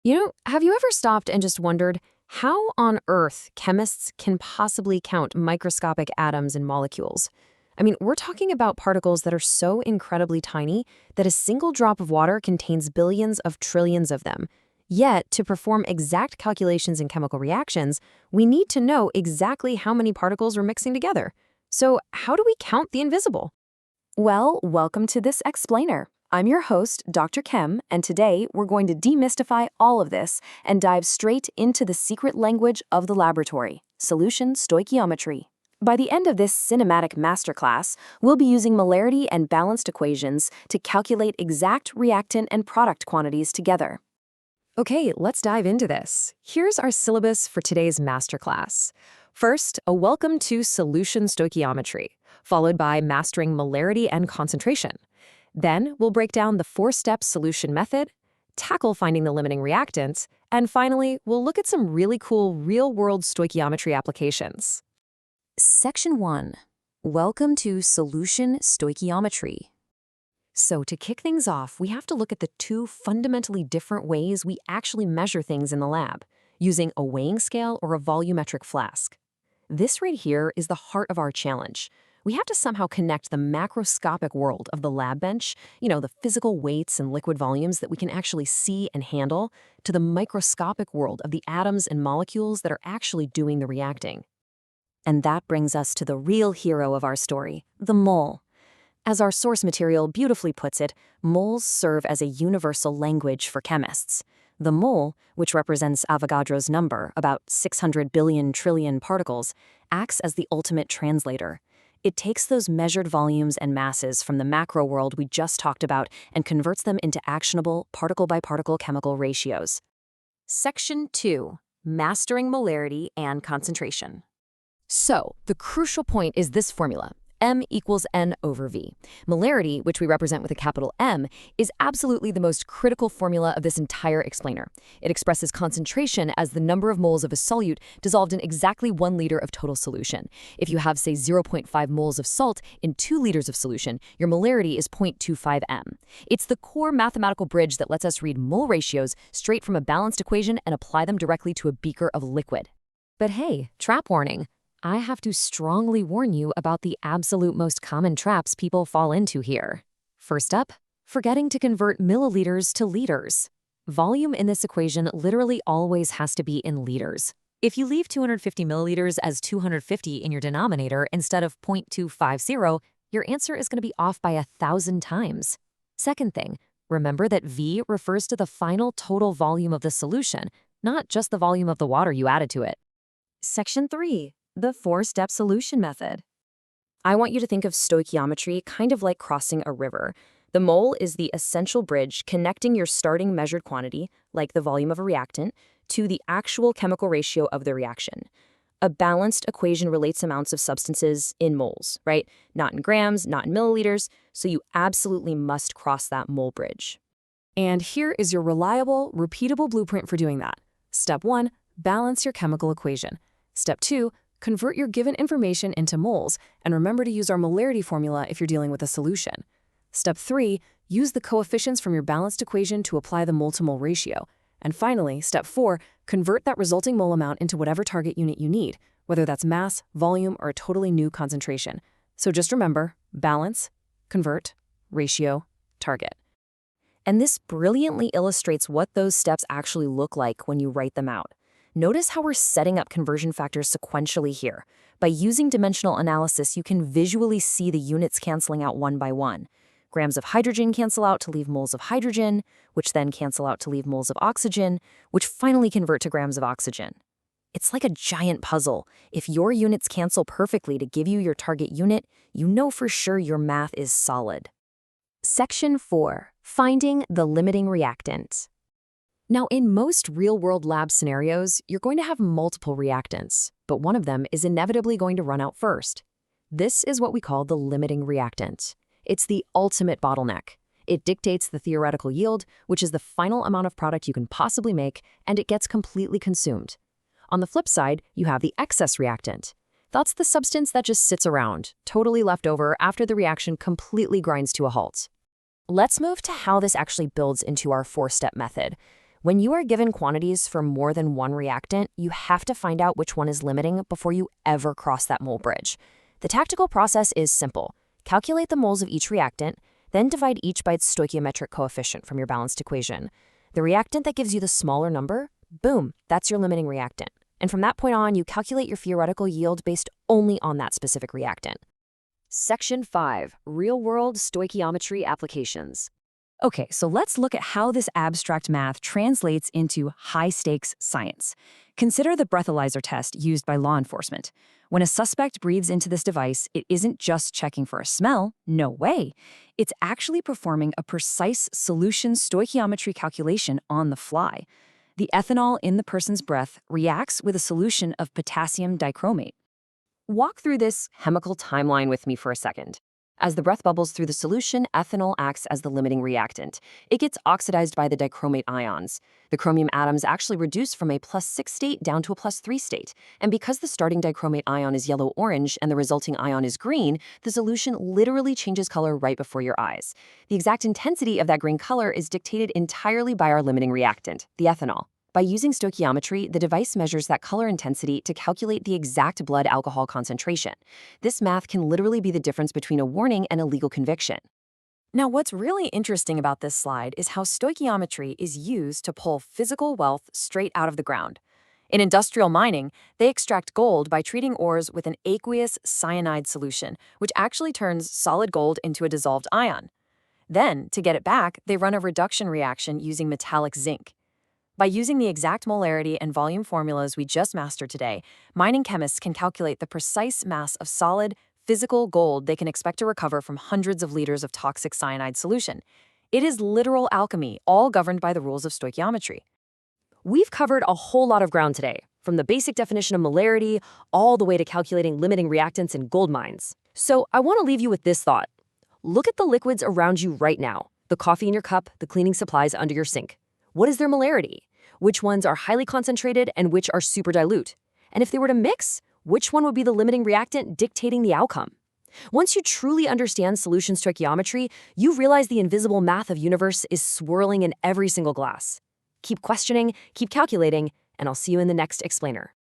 Have you ever stopped and just wondered how on earth chemists can possibly count microscopic atoms and molecules? We're talking about particles that are so incredibly tiny that a single drop of water contains billions of trillions of them. Yet, to perform exact calculations in chemical reactions, we need to know exactly how many particles we're mixing together. So, how do we count the invisible? Well, welcome to this explainer. I'm your host, Dr. Kem, and today we're going to demystify all of this and dive straight into the secret language of the laboratory, solution stoichiometry. By the end of this cinematic masterclass, we'll be using molarity and balanced equations to calculate exact reactant and product quantities together. Okay, let's dive into this. Here's our syllabus for today's masterclass. First, a welcome to Solution Stoichiometry, followed by mastering molarity and concentration. Then, we'll break down the four-step solution method, tackle finding the limiting reactants, and finally, we'll look at some really cool real-world stoichiometry applications. Section 1. Welcome to Solution Stoichiometry. So to kick things off, we have to look at the two fundamentally different ways we actually measure things in the lab, using a weighing scale or a volumetric flask. This right here is the heart of our challenge. We have to somehow connect the macroscopic world of the lab bench, the physical weights and liquid volumes that we can actually see and handle, to the microscopic world of the atoms and molecules that are actually doing the reacting. And that brings us to the real hero of our story, the mole. As our source material beautifully puts it, moles serve as a universal language for chemists. The mole, which represents Avogadro's number, about 600 billion trillion particles, acts as the ultimate translator. It takes those measured volumes and masses from the macro world we just talked about and converts them into actionable particle-by-particle chemical ratios. Section 2. Mastering molarity and concentration. So, the crucial point is this formula. M equals N over V. Molarity, which we represent with a capital M, is absolutely the most critical formula of this entire explainer. It expresses concentration as the number of moles of a solute dissolved in exactly 1 liter of total solution. If you have, say, 0.5 moles of salt in 2 liters of solution, your molarity is 0.25 M. It's the core mathematical bridge that lets us read mole ratios straight from a balanced equation and apply them directly to a beaker of liquid. But hey, trap warning. I have to strongly warn you about the absolute most common traps people fall into here. First up, forgetting to convert milliliters to liters. Volume in this equation literally always has to be in liters. If you leave 250 milliliters as 250 in your denominator instead of 0.250, your answer is going to be off by 1,000 times. Second thing, remember that V refers to the final total volume of the solution, not just the volume of the water you added to it. Section 3. The four-step solution method. I want you to think of stoichiometry kind of like crossing a river. The mole is the essential bridge connecting your starting measured quantity, like the volume of a reactant, to the actual chemical ratio of the reaction. A balanced equation relates amounts of substances in moles, right? Not in grams, not in milliliters, so you absolutely must cross that mole bridge. And here is your reliable, repeatable blueprint for doing that. Step 1, balance your chemical equation. Step 2, convert your given information into moles, and remember to use our molarity formula if you're dealing with a solution. Step 3, use the coefficients from your balanced equation to apply the mole-to-mole ratio. And finally, step 4, convert that resulting mole amount into whatever target unit you need, whether that's mass, volume, or a totally new concentration. So just remember, balance, convert, ratio, target. And this brilliantly illustrates what those steps actually look like when you write them out. Notice how we're setting up conversion factors sequentially here. By using dimensional analysis, you can visually see the units canceling out one by one. Grams of hydrogen cancel out to leave moles of hydrogen, which then cancel out to leave moles of oxygen, which finally convert to grams of oxygen. It's like a giant puzzle. If your units cancel perfectly to give you your target unit, you know for sure your math is solid. Section 4. Finding the limiting reactant. Now, in most real-world lab scenarios, you're going to have multiple reactants, but one of them is inevitably going to run out first. This is what we call the limiting reactant. It's the ultimate bottleneck. It dictates the theoretical yield, which is the final amount of product you can possibly make, and it gets completely consumed. On the flip side, you have the excess reactant. That's the substance that just sits around, totally left over after the reaction completely grinds to a halt. Let's move to how this actually builds into our four-step method. When you are given quantities for more than one reactant, you have to find out which one is limiting before you ever cross that mole bridge. The tactical process is simple. Calculate the moles of each reactant, then divide each by its stoichiometric coefficient from your balanced equation. The reactant that gives you the smaller number, boom, that's your limiting reactant. And from that point on, you calculate your theoretical yield based only on that specific reactant. Section 5. Real-world stoichiometry applications. Okay, so let's look at how this abstract math translates into high-stakes science. Consider the breathalyzer test used by law enforcement. When a suspect breathes into this device, it isn't just checking for a smell, no way. It's actually performing a precise solution stoichiometry calculation on the fly. The ethanol in the person's breath reacts with a solution of potassium dichromate. Walk through this chemical timeline with me for a second. As the breath bubbles through the solution, ethanol acts as the limiting reactant. It gets oxidized by the dichromate ions. The chromium atoms actually reduce from a +6 state down to a +3 state. And because the starting dichromate ion is yellow-orange and the resulting ion is green, the solution literally changes color right before your eyes. The exact intensity of that green color is dictated entirely by our limiting reactant, the ethanol. By using stoichiometry, the device measures that color intensity to calculate the exact blood alcohol concentration. This math can literally be the difference between a warning and a legal conviction. Now, what's really interesting about this slide is how stoichiometry is used to pull physical wealth straight out of the ground. In industrial mining, they extract gold by treating ores with an aqueous cyanide solution, which actually turns solid gold into a dissolved ion. Then, to get it back, they run a reduction reaction using metallic zinc. By using the exact molarity and volume formulas we just mastered today, mining chemists can calculate the precise mass of solid, physical gold they can expect to recover from hundreds of liters of toxic cyanide solution. It is literal alchemy, all governed by the rules of stoichiometry. We've covered a whole lot of ground today, from the basic definition of molarity all the way to calculating limiting reactants in gold mines. So I want to leave you with this thought. Look at the liquids around you right now, the coffee in your cup, the cleaning supplies under your sink. What is their molarity? Which ones are highly concentrated and which are super dilute? And if they were to mix, which one would be the limiting reactant dictating the outcome? Once you truly understand solution stoichiometry, you realize the invisible math of universe is swirling in every single glass. Keep questioning, keep calculating, and I'll see you in the next explainer.